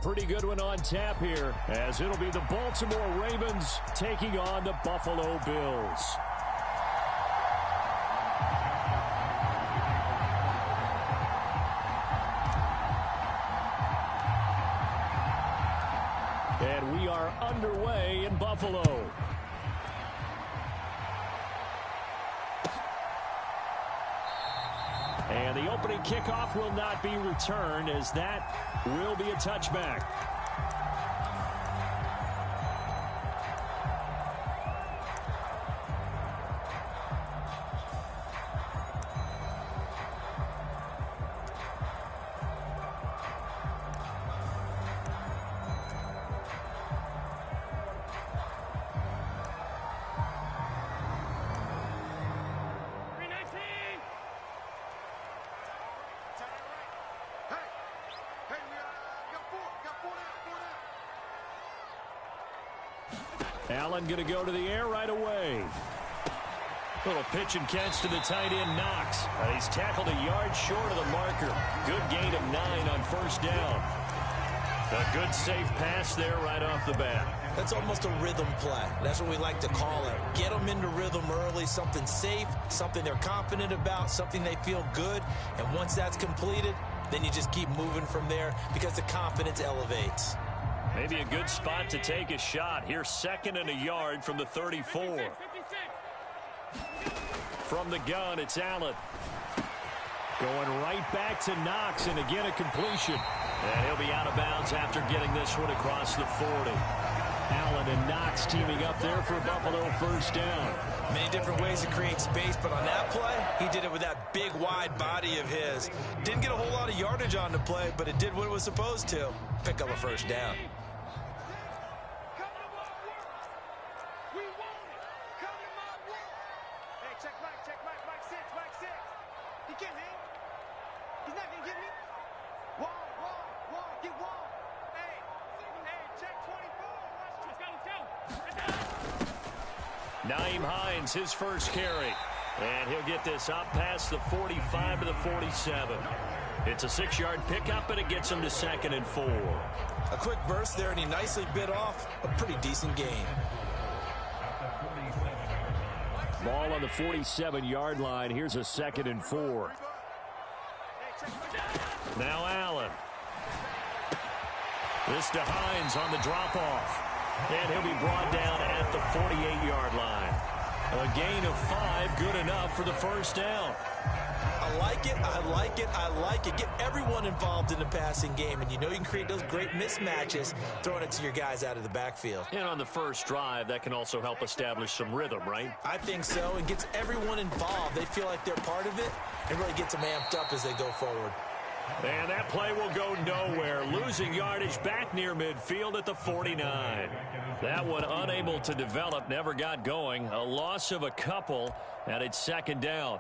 pretty good one on tap here, as it'll be the Baltimore Ravens taking on the Buffalo Bills. And we are underway in Buffalo. And the opening kickoff will not be returned, as that will be a touchback. Allen going to go to the air right away. Little pitch and catch to the tight end, Knox. He's tackled a yard short of the marker. Good gain of 9 on first down. A good safe pass there right off the bat. That's almost a rhythm play. That's what we like to call it. Get them into rhythm early, something safe, something they're confident about, something they feel good. And once that's completed, then you just keep moving from there because the confidence elevates. Maybe a good spot to take a shot. Here's 2nd and a yard from the 34. From the gun, it's Allen. Going right back to Knox, and again a completion. And he'll be out of bounds after getting this one across the 40. Allen and Knox teaming up there for Buffalo first down. Many different ways to create space, but on that play, he did it with that big, wide body of his. Didn't get a whole lot of yardage on the play, but it did what it was supposed to. Pick up a first down. His first carry, and he'll get this up past the 45 to the 47. It's a 6-yard pickup, and it gets him to 2nd and 4. A quick burst there, and he nicely bit off a pretty decent gain. Ball on the 47-yard line. Here's a 2nd and 4. Now Allen. This to Hines on the drop-off, and he'll be brought down at the 48-yard line. A gain of 5, good enough for the first down. I like it, I like it, I like it. Get everyone involved in the passing game, and you know you can create those great mismatches throwing it to your guys out of the backfield. And on the first drive, that can also help establish some rhythm, right? I think so, and gets everyone involved. They feel like they're part of it, and really gets them amped up as they go forward. And that play will go nowhere. Losing yardage back near midfield at the 49. That one unable to develop, never got going. A loss of a couple, and it's 2nd down.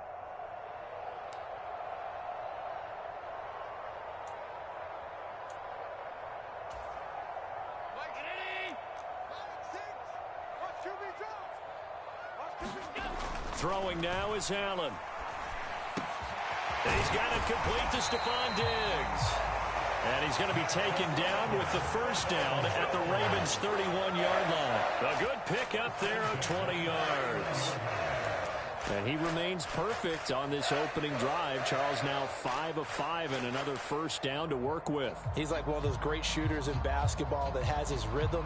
Throwing now is Allen. He's got it complete to Stephon Diggs. And he's going to be taken down with the first down at the Ravens' 31-yard line. A good pick up there of 20 yards. And he remains perfect on this opening drive. Charles now 5 of 5 and another first down to work with. He's like one of those great shooters in basketball that has his rhythm,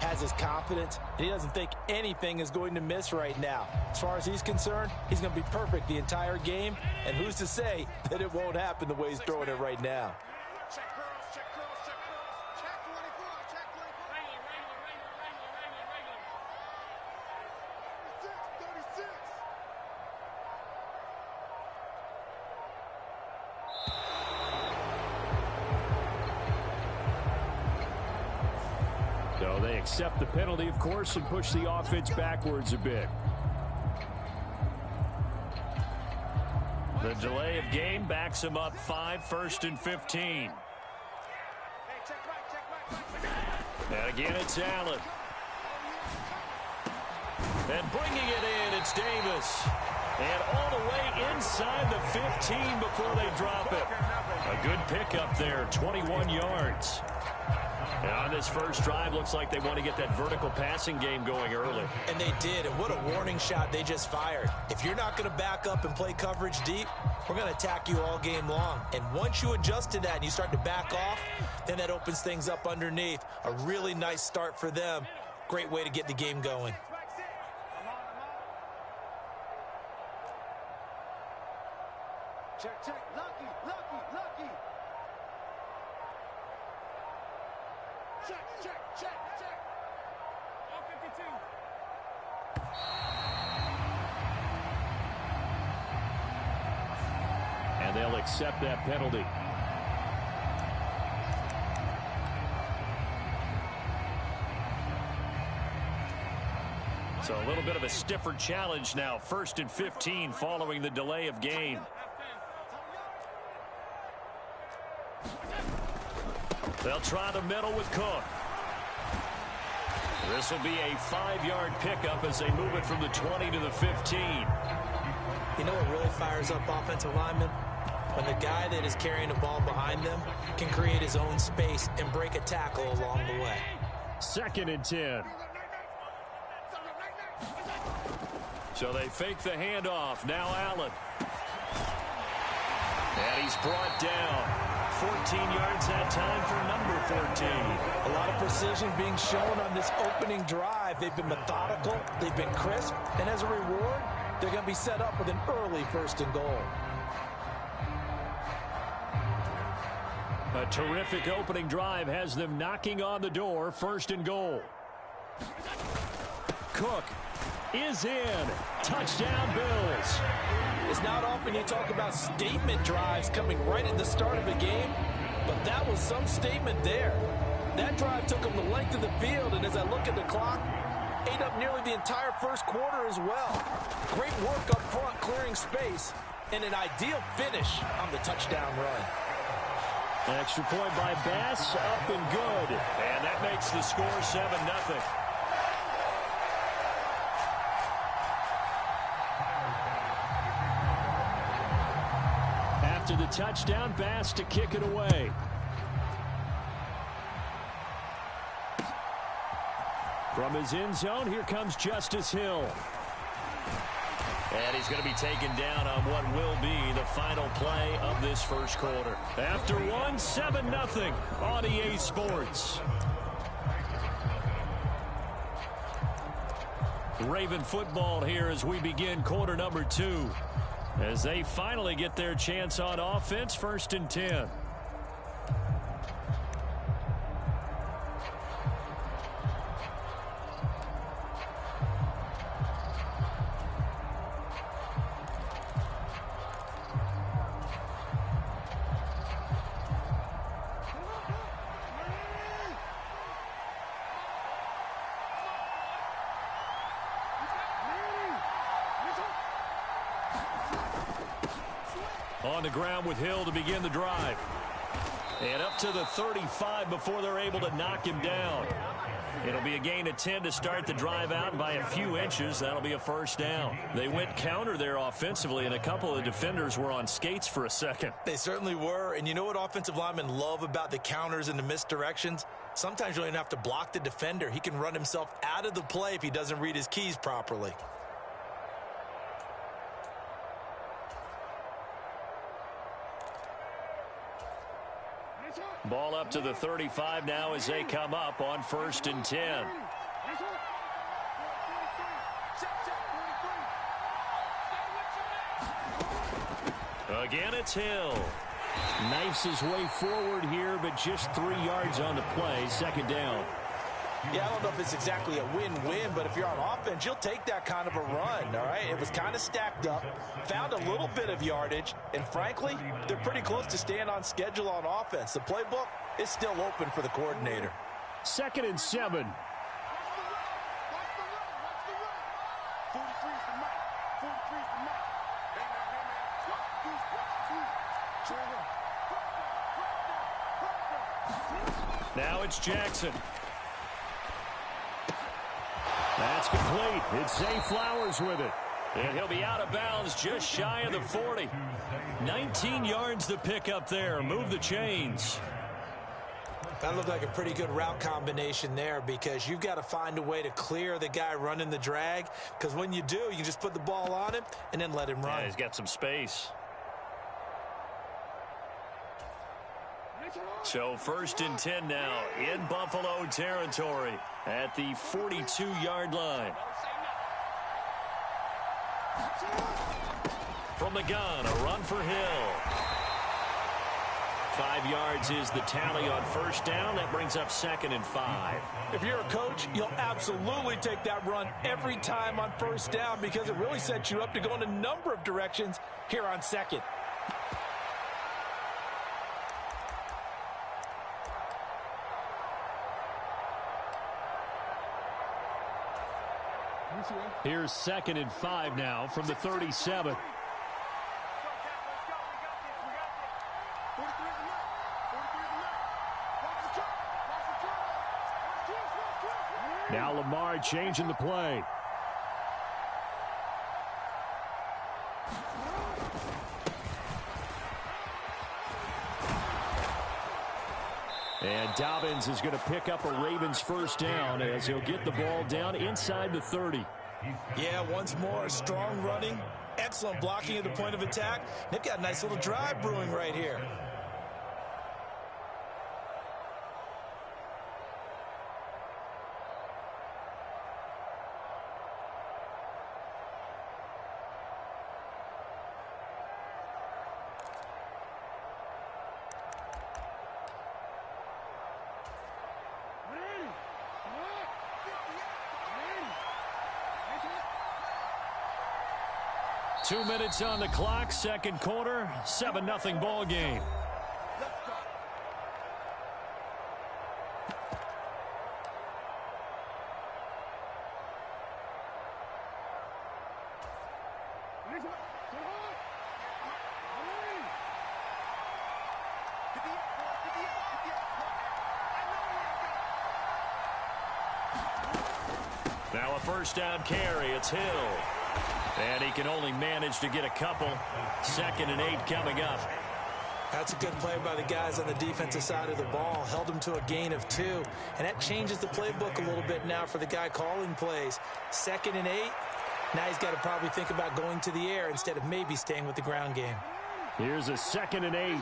has his confidence, and he doesn't think anything is going to miss right now. As far as he's concerned, he's going to be perfect the entire game, and who's to say that it won't happen the way he's throwing it right now. So they accept the penalty, of course, and push the offense backwards a bit. The delay of game backs him up 5, 1st and 15. And again, it's Allen. And bringing it in, it's Davis. And all the way inside the 15 before they drop it. A good pickup there, 21 yards. his first drive. Looks like they want to get that vertical passing game going early. And they did, and what a warning shot they just fired. If you're not going to back up and play coverage deep, we're going to attack you all game long. And once you adjust to that and you start to back off, then that opens things up underneath. A really nice start for them. Great way to get the game going. Check, check, lucky, lucky, lucky. Check, check, check, check. All 52. And they'll accept that penalty. So a little bit of a stiffer challenge now. 1st and 15 following the delay of game. They'll try the middle with Cook. This will be a 5-yard pickup as they move it from the 20 to the 15. You know what really fires up offensive linemen? When the guy that is carrying the ball behind them can create his own space and break a tackle along the way. 2nd and 10. So they fake the handoff. Now Allen. And he's brought down. 14 yards that time for number 14. A lot of precision being shown on this opening drive. They've been methodical, they've been crisp, and as a reward, they're going to be set up with an early 1st and goal. A terrific opening drive has them knocking on the door. 1st and goal. Cook is in. Touchdown, Bills. It's not often you talk about statement drives coming right at the start of a game, but that was some statement there. That drive took them the length of the field, and as I look at the clock, ate up nearly the entire 1st quarter as well. Great work up front, clearing space, and an ideal finish on the touchdown run. Extra point by Bass, up and good. And that makes the score 7-0. After the touchdown, Bass to kick it away. From his end zone, here comes Justice Hill. And he's going to be taken down on what will be the final play of this 1st quarter. After 7-0 on EA Sports. Raven football here as we begin quarter number 2. As they finally get their chance on offense, 1st and 10. On the ground with Hill to begin the drive. And up to the 35 before they're able to knock him down. It'll be a gain of 10 to start the drive out, and by a few inches, that'll be a 1st down. They went counter there offensively, and a couple of defenders were on skates for a second. They certainly were, and you know what offensive linemen love about the counters and the misdirections? Sometimes you don't even have to block the defender. He can run himself out of the play if he doesn't read his keys properly. Ball up to the 35 now as they come up on 1st and 10. Again, it's Hill. Knifes his way forward here, but just 3 yards on the play. 2nd down. Yeah, I don't know if it's exactly a win-win, but if you're on offense, you'll take that kind of a run, all right? It was kind of stacked up, found a little bit of yardage, and frankly, they're pretty close to staying on schedule on offense. The playbook is still open for the coordinator. 2nd and 7. Now it's Jackson. That's complete. It's Zay Flowers with it. And he'll be out of bounds just shy of the 40. 19 yards to pick up there. Move the chains. That looked like a pretty good route combination there because you've got to find a way to clear the guy running the drag, because when you do, you just put the ball on him and then let him run. Yeah, he's got some space. So 1st and 10 now in Buffalo territory at the 42-yard line. From the gun, a run for Hill. 5 yards is the tally on 1st down. That brings up 2nd and 5. If you're a coach, you'll absolutely take that run every time on 1st down because it really sets you up to go in a number of directions here on 2nd. Here's 2nd and 5 now from the 37. Now Lamar changing the play. And Dobbins is going to pick up a Ravens 1st down as he'll get the ball down inside the 30. Yeah, once more, strong running, excellent blocking at the point of attack. They've got a nice little drive brewing right here. Two minutes on the clock, 2nd quarter, 7-0 ball game. Now a 1st down carry, it's Hill. And he can only manage to get a couple. 2nd and 8 coming up. That's a good play by the guys on the defensive side of the ball. Held them to a gain of 2. And that changes the playbook a little bit now for the guy calling plays. 2nd and 8. Now he's got to probably think about going to the air instead of maybe staying with the ground game. Here's a 2nd and 8.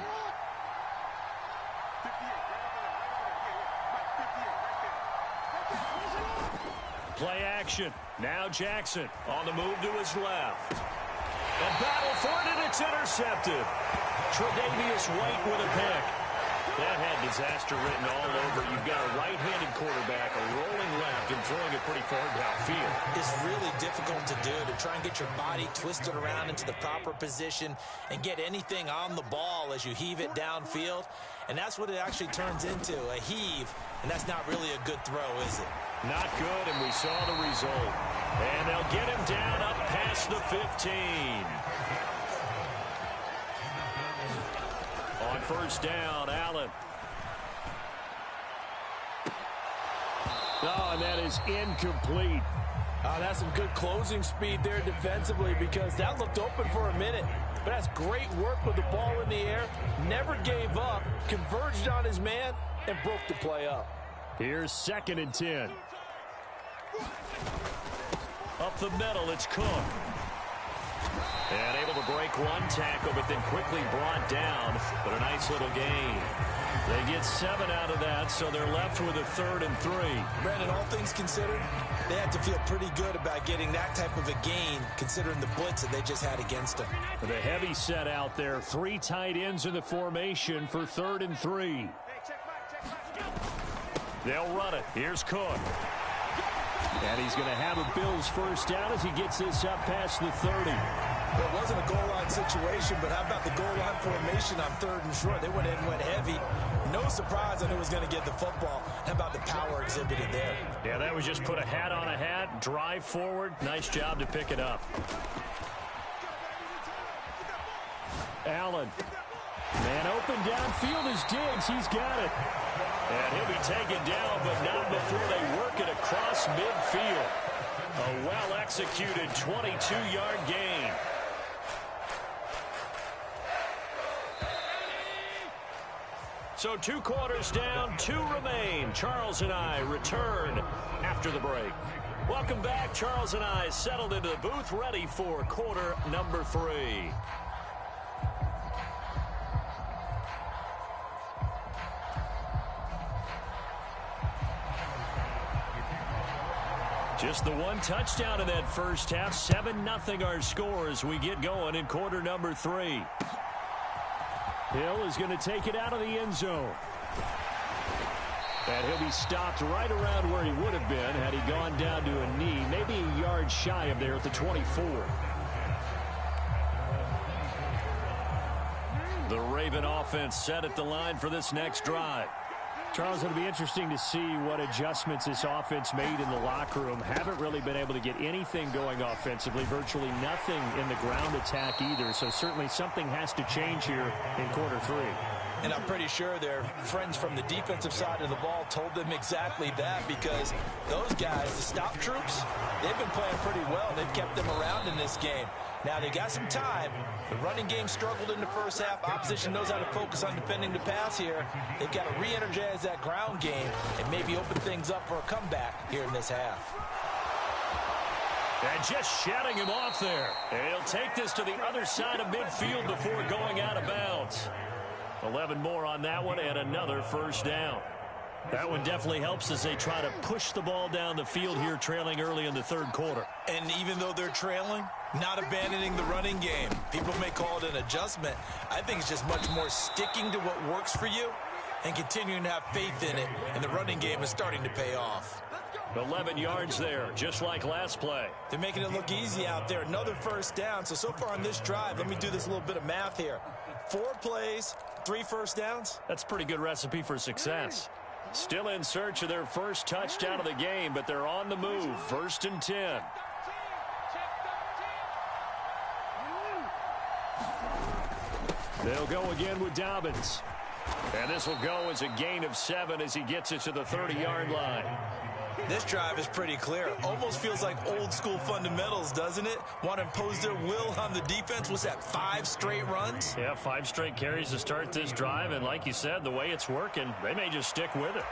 Play action. Now Jackson on the move to his left. A battle for it, and it's intercepted. Tre'Davious White with a pick. That had disaster written all over. You've got a right-handed quarterback, a rolling left, and throwing it pretty far downfield. It's really difficult to do, to try and get your body twisted around into the proper position and get anything on the ball as you heave it downfield. And that's what it actually turns into, a heave. And that's not really a good throw, is it? Not good, and we saw the result. And they'll get him down up past the 15. On 1st down, Allen. Oh, and that is incomplete. That's some good closing speed there defensively because that looked open for a minute. But that's great work with the ball in the air. Never gave up, converged on his man, and broke the play up. Here's 2nd and 10. Up the middle, it's Cook. And able to break one tackle, but then quickly brought down. But a nice little gain. They get 7 out of that, so they're left with a 3rd and 3. Brandon, all things considered, they had to feel pretty good about getting that type of a gain, considering the blitz that they just had against them. The heavy set out there. 3 tight ends in the formation for 3rd and 3. They'll run it. Here's Cook. And he's going to have a Bills 1st down as he gets this up past the 30. It wasn't a goal line situation, but how about the goal line formation on 3rd and short? They went ahead and went heavy. No surprise on who was going to get the football. How about the power exhibited there? Yeah, that was just put a hat on a hat, drive forward. Nice job to pick it up. Allen. Man open downfield is Diggs. He's got it. And he'll be taken down, but not before they work it across midfield. A well-executed 22-yard gain. So 2 quarters down, 2 remain. Charles and I return after the break. Welcome back. Charles and I settled into the booth, ready for quarter number 3. Just the 1 touchdown in that first half. 7-0 our score as we get going in quarter number 3. Hill is going to take it out of the end zone. And he'll be stopped right around where he would have been had he gone down to a knee, maybe a yard shy of there at the 24. The Raven offense set at the line for this next drive. Charles, it'll be interesting to see what adjustments this offense made in the locker room. Haven't really been able to get anything going offensively, virtually nothing in the ground attack either. So certainly something has to change here in quarter 3. And I'm pretty sure their friends from the defensive side of the ball told them exactly that, because those guys, the stop troops, they've been playing pretty well. They've kept them around in this game. Now, they got some time. The running game struggled in the first half. Opposition knows how to focus on defending the pass here. They've got to re-energize that ground game and maybe open things up for a comeback here in this half. And just shutting him off there. And he'll take this to the other side of midfield before going out of bounds. 11 more on that one and another first down. That one definitely helps as they try to push the ball down the field here, trailing early in the third quarter. And even though they're trailing, not abandoning the running game. People may call it an adjustment. I think it's just much more sticking to what works for you and continuing to have faith in it. And the running game is starting to pay off. 11 yards there, just like last play. They're making it look easy out there. Another first down. So far on this drive, let me do this little bit of math here. 4 plays, 3 first downs. That's a pretty good recipe for success. Still in search of their first touchdown of the game, but they're on the move. 1st and 10. They'll go again with Dobbins. And this will go as a gain of 7 as he gets it to the 30-yard line. This drive is pretty clear. Almost feels like old school fundamentals, doesn't it? Want to impose their will on the defense. Was that 5 straight runs? Yeah, 5 straight carries to start this drive. And like you said, the way it's working, they may just stick with it.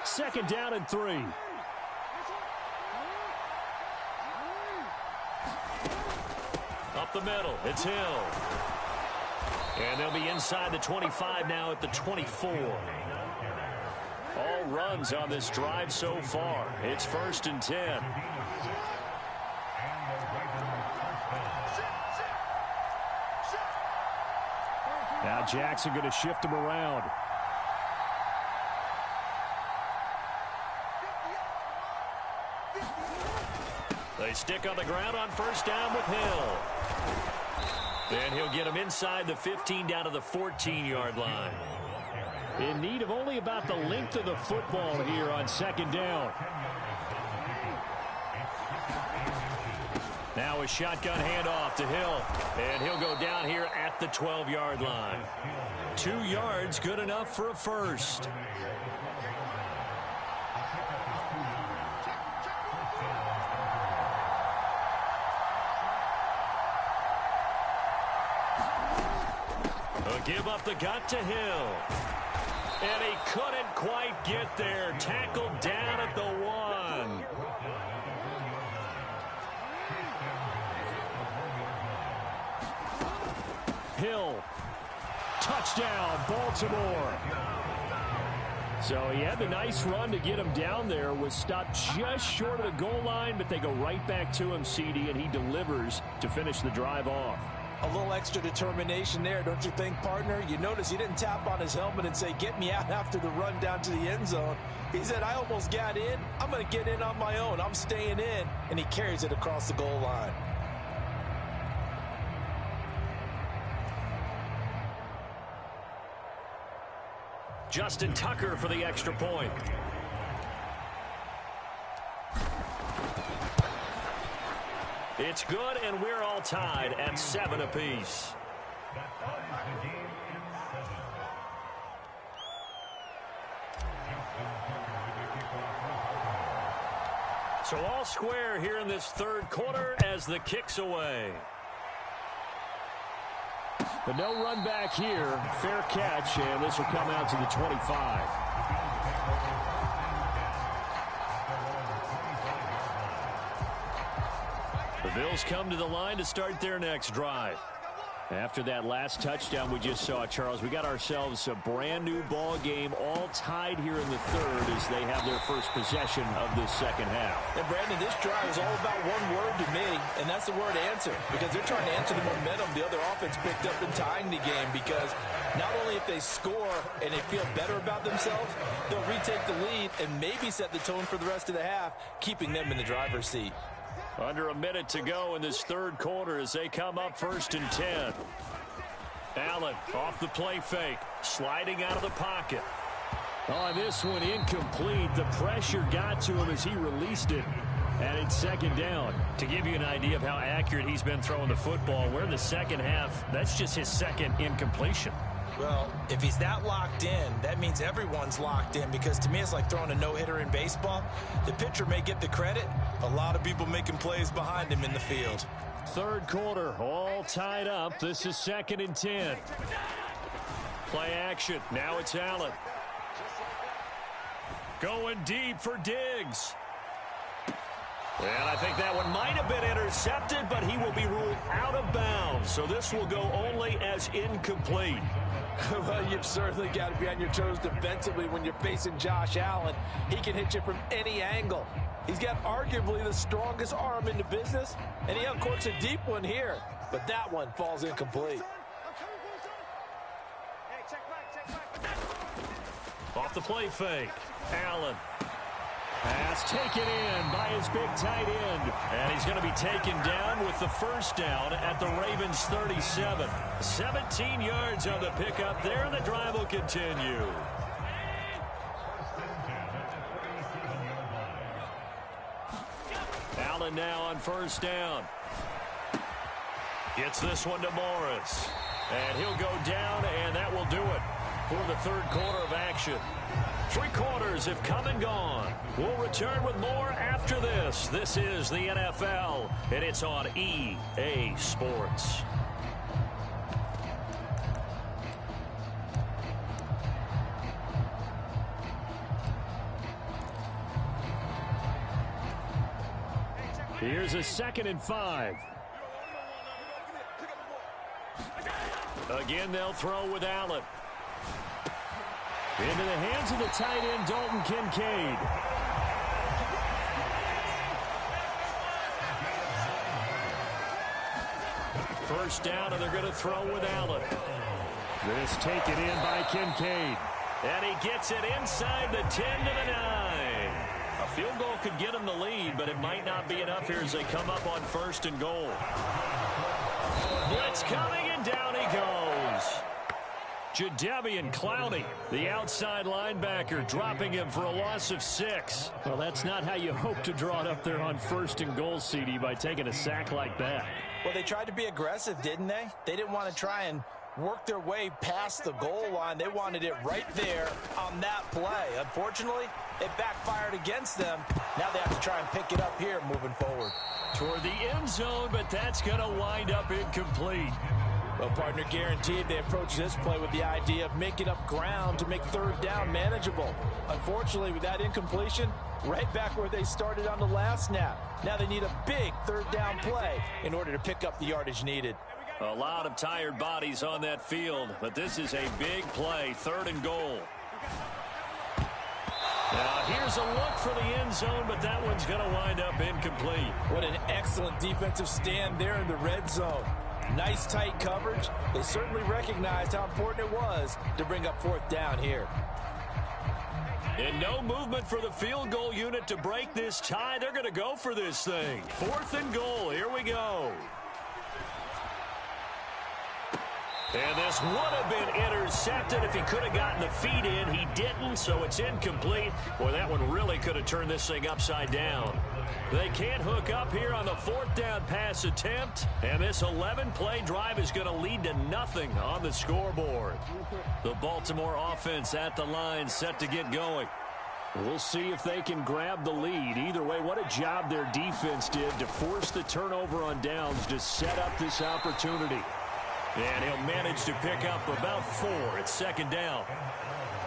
2nd down and 3. Up the middle, it's Hill. And they'll be inside the 25 now at the 24. All runs on this drive so far. It's 1st and 10. Now Jackson going to shift him around. They stick on the ground on 1st down with Hill. And he'll get him inside the 15 down to the 14-yard line. In need of only about the length of the football here on 2nd down. Now a shotgun handoff to Hill. And he'll go down here at the 12-yard line. 2 yards, good enough for a first. They'll give up the gut to Hill. And he couldn't quite get there. Tackled down at the 1. Hill. Touchdown, Baltimore. So he had the nice run to get him down there. Was stopped just short of the goal line, but they go right back to him, CD, and he delivers to finish the drive off. A little extra determination there, don't you think, partner? You notice he didn't tap on his helmet and say, get me out after the run down to the end zone. He said, I almost got in. I'm going to get in on my own. I'm staying in. And he carries it across the goal line. Justin Tucker for the extra point. It's good, and we're all tied at 7 apiece. So all square here in this third quarter as the kick's away. But no run back here. Fair catch, and this will come out to the 25. The Bills come to the line to start their next drive. After that last touchdown we just saw, Charles, we got ourselves a brand new ball game, all tied here in the third as they have their first possession of this second half. And Brandon, this drive is all about one word to me, and that's the word answer, because they're trying to answer the momentum the other offense picked up in tying the game, because not only if they score and they feel better about themselves, they'll retake the lead and maybe set the tone for the rest of the half, keeping them in the driver's seat. Under a minute to go in this third quarter as they come up 1st and 10. Allen off the play fake, sliding out of the pocket. On this one, incomplete. The pressure got to him as he released it. And it's second down. To give you an idea of how accurate he's been throwing the football, we're in the second half. That's just his second incompletion. Well, if he's that locked in, that means everyone's locked in, because to me it's like throwing a no-hitter in baseball. The pitcher may get the credit. A lot of people making plays behind him in the field. Third quarter, all tied up. This is 2nd and 10. Play action. Now it's Allen. Going deep for Diggs. And I think that one might have been intercepted, but he will be ruled out of bounds. So this will go only as incomplete. Well, you've certainly got to be on your toes defensively when you're facing Josh Allen. He can hit you from any angle. He's got arguably the strongest arm in the business, and he uncorks a deep one here. But that one falls incomplete. Off the play fake. Allen. Pass taken in by his big tight end. And he's going to be taken down with the first down at the Ravens 37. 17 yards on the pickup there, and the drive will continue. Allen now on first down. Gets this one to Morris. And he'll go down, and that will do it for the third quarter of action. 3 quarters have come and gone. We'll return with more after this. This is the NFL, and it's on EA Sports. Here's a 2nd and 5. Again, they'll throw with Allen. Into the hands of the tight end, Dalton Kincaid. First down, and they're going to throw with Allen. This taken in by Kincaid. And he gets it inside the 10 to the 9. A field goal could get him the lead, but it might not be enough here as they come up on 1st and goal. Blitz coming, and down he goes. Jadeveon Clowney, the outside linebacker, dropping him for a loss of 6. Well, that's not how you hope to draw it up there on 1st and goal, CD, by taking a sack like that. Well, they tried to be aggressive, didn't they? They didn't want to try and work their way past the goal line. They wanted it right there on that play. Unfortunately, it backfired against them. Now they have to try and pick it up here moving forward. Toward the end zone, but that's going to wind up incomplete. Well, partner, guaranteed they approach this play with the idea of making up ground to make third down manageable. Unfortunately, with that incompletion, right back where they started on the last snap. Now they need a big third down play in order to pick up the yardage needed. A lot of tired bodies on that field, but this is a big play, 3rd and goal. Now here's a look for the end zone, but that one's going to wind up incomplete. What an excellent defensive stand there in the red zone. Nice tight coverage. They certainly recognized how important it was to bring up 4th down here. And no movement for the field goal unit to break this tie. They're going to go for this thing. 4th and goal. Here we go. And this would have been intercepted if he could have gotten the feet in. He didn't, so it's incomplete. Boy, that one really could have turned this thing upside down. They can't hook up here on the 4th down pass attempt. And this 11-play drive is going to lead to nothing on the scoreboard. The Baltimore offense at the line, set to get going. We'll see if they can grab the lead. Either way, what a job their defense did to force the turnover on downs to set up this opportunity. And he'll manage to pick up about 4 at second down.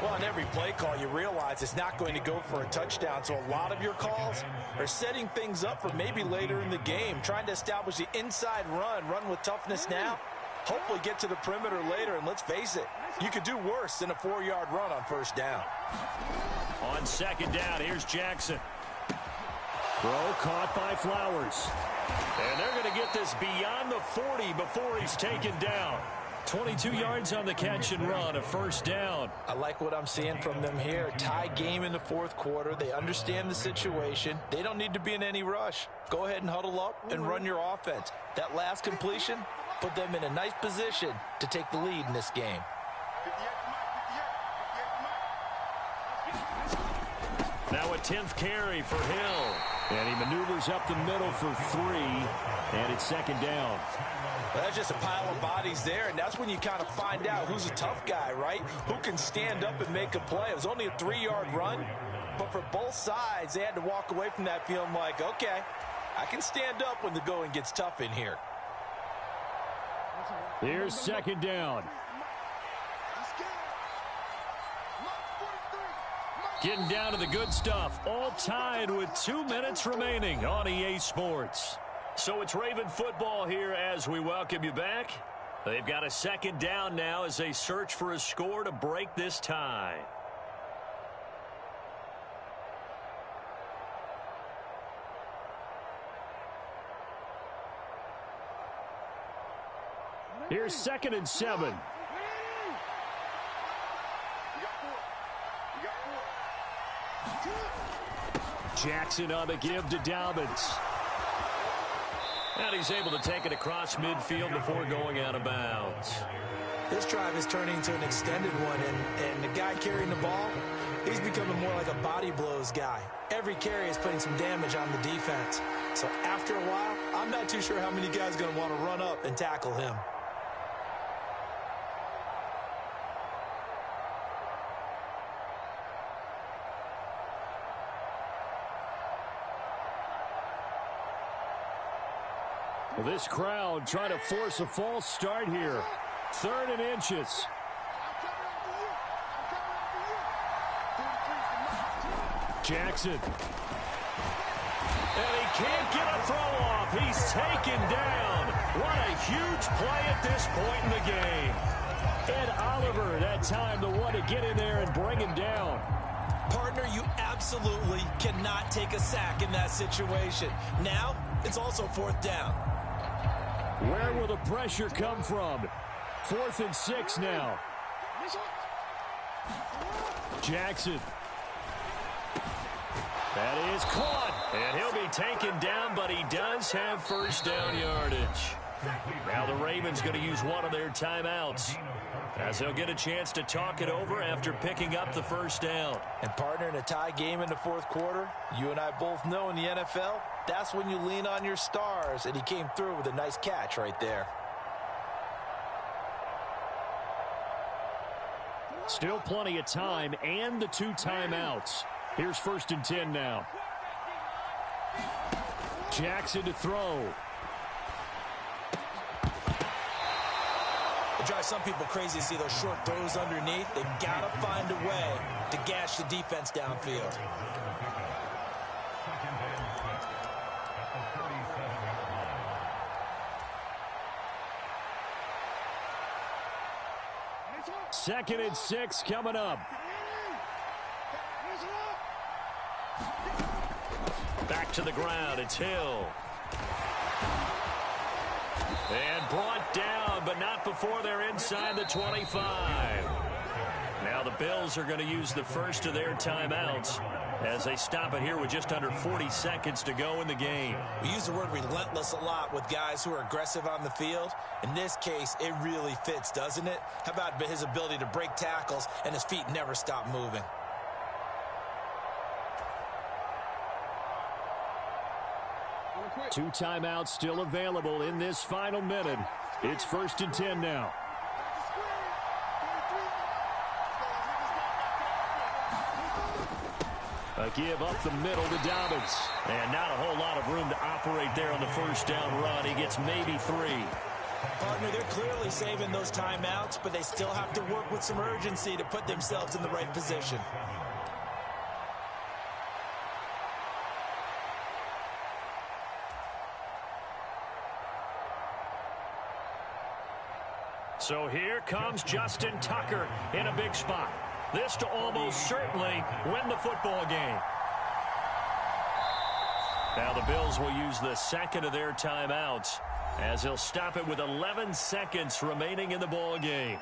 Well, on every play call, you realize it's not going to go for a touchdown, so a lot of your calls are setting things up for maybe later in the game, trying to establish the inside run with toughness now, hopefully get to the perimeter later, and let's face it, you could do worse than a 4-yard run on first down. On second down, here's Jackson. Throw caught by Flowers. And they're going to get this beyond the 40 before he's taken down. 22 yards on the catch and run, a first down. I like what I'm seeing from them here. Tie game in the fourth quarter. They understand the situation. They don't need to be in any rush. Go ahead and huddle up and run your offense. That last completion put them in a nice position to take the lead in this game. Now a 10th carry for Hill. And he maneuvers up the middle for 3. And it's second down. Well, that's just a pile of bodies there, and that's when you kind of find out who's a tough guy, right? Who can stand up and make a play. It was only a 3-yard run, but for both sides, they had to walk away from that feeling like, okay, I can stand up when the going gets tough in here. Here's second down. Getting down to the good stuff, all tied with 2 minutes remaining on EA Sports. So it's Raven football here as we welcome you back. They've got a second down now as they search for a score to break this tie. Here's 2nd and 7. Jackson on the give to Dobbins. And he's able to take it across midfield before going out of bounds. This drive is turning into an extended one, and the guy carrying the ball, he's becoming more like a body blows guy. Every carry is putting some damage on the defense. So after a while, I'm not too sure how many guys are going to want to run up and tackle him. Well, this crowd trying to force a false start here. 3rd and inches. Jackson. And he can't get a throw off. He's taken down. What a huge play at this point in the game. Ed Oliver, that time the one to get in there and bring him down. Partner, you absolutely cannot take a sack in that situation. Now, it's also 4th down. Where will the pressure come from? 4th and 6 now. Jackson. That is caught. And he'll be taken down, but he does have first down yardage. Now the Ravens going to use one of their timeouts, as they'll get a chance to talk it over after picking up the first down. And partner, in a tie game in the fourth quarter, you and I both know in the NFL, that's when you lean on your stars, and he came through with a nice catch right there. Still plenty of time and the 2 timeouts. Here's 1st and 10 now. Jackson to throw. It drives some people crazy to see those short throws underneath. They've got to find a way to gash the defense downfield. Second and 6 coming up. Back to the ground. It's Hill. And brought down, but not before they're inside the 25. Now the Bills are going to use the first of their timeouts as they stop it here with just under 40 seconds to go in the game. We use the word relentless a lot with guys who are aggressive on the field. In this case, it really fits, doesn't it? How about his ability to break tackles and his feet never stop moving? Two timeouts still available in this final minute. It's 1st and 10 now. A give up the middle to Dobbins. And not a whole lot of room to operate there on the first down run. He gets maybe 3. Partner, they're clearly saving those timeouts, but they still have to work with some urgency to put themselves in the right position. So here comes Justin Tucker in a big spot. This to almost certainly win the football game. Now the Bills will use the second of their timeouts as they'll stop it with 11 seconds remaining in the ball game.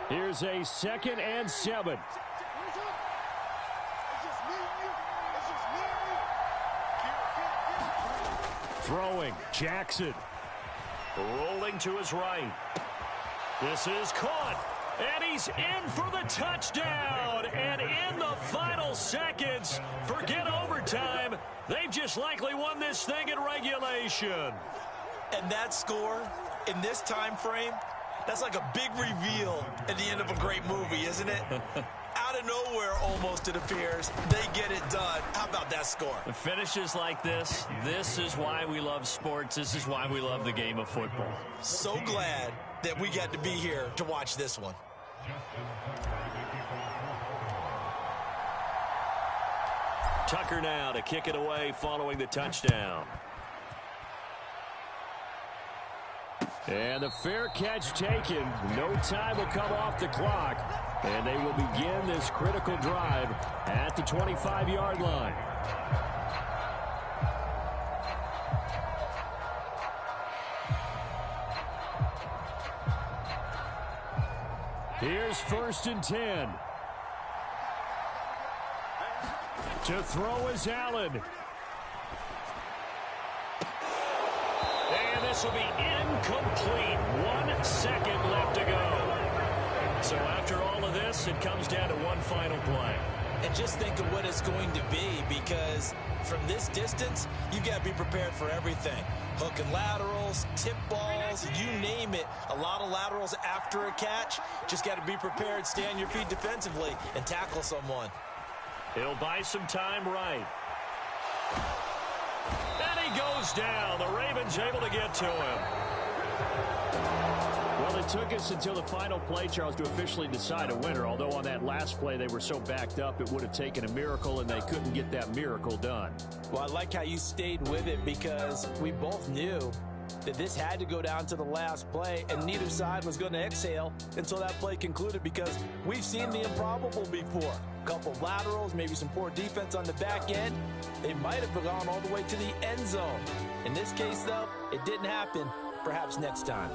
Here's a 2nd and 7. Throwing, Jackson. Rolling to his right. This is caught. And he's in for the touchdown. And in the final seconds, forget overtime. They've just likely won this thing in regulation. And that score, in this time frame, that's like a big reveal at the end of a great movie, isn't it? Out of nowhere, almost, it appears, they get it done. How about that score? The finishes like this is why we love sports. This is why we love the game of football. So glad that we got to be here to watch this one. Tucker now to kick it away following the touchdown. And the fair catch taken. No time will come off the clock. And they will begin this critical drive at the 25-yard line. Here's 1st and 10. To throw is Allen. And this will be incomplete. 1 second left to go. So after all of this, it comes down to one final play. And just think of what it's going to be, because from this distance, you've got to be prepared for everything. Hook and laterals, tip balls, you name it. A lot of laterals after a catch. Just got to be prepared, stay on your feet defensively, and tackle someone. He'll buy some time right. And he goes down. The Ravens able to get to him. Well, it took us until the final play, Charles, to officially decide a winner. Although on that last play they were so backed up, it would have taken a miracle, and they couldn't get that miracle done. Well, I like how you stayed with it, because we both knew that this had to go down to the last play, and neither side was going to exhale until that play concluded, because we've seen the improbable before. A couple of laterals, maybe some poor defense on the back end. They might have gone all the way to the end zone. In this case, though, it didn't happen. Perhaps next time.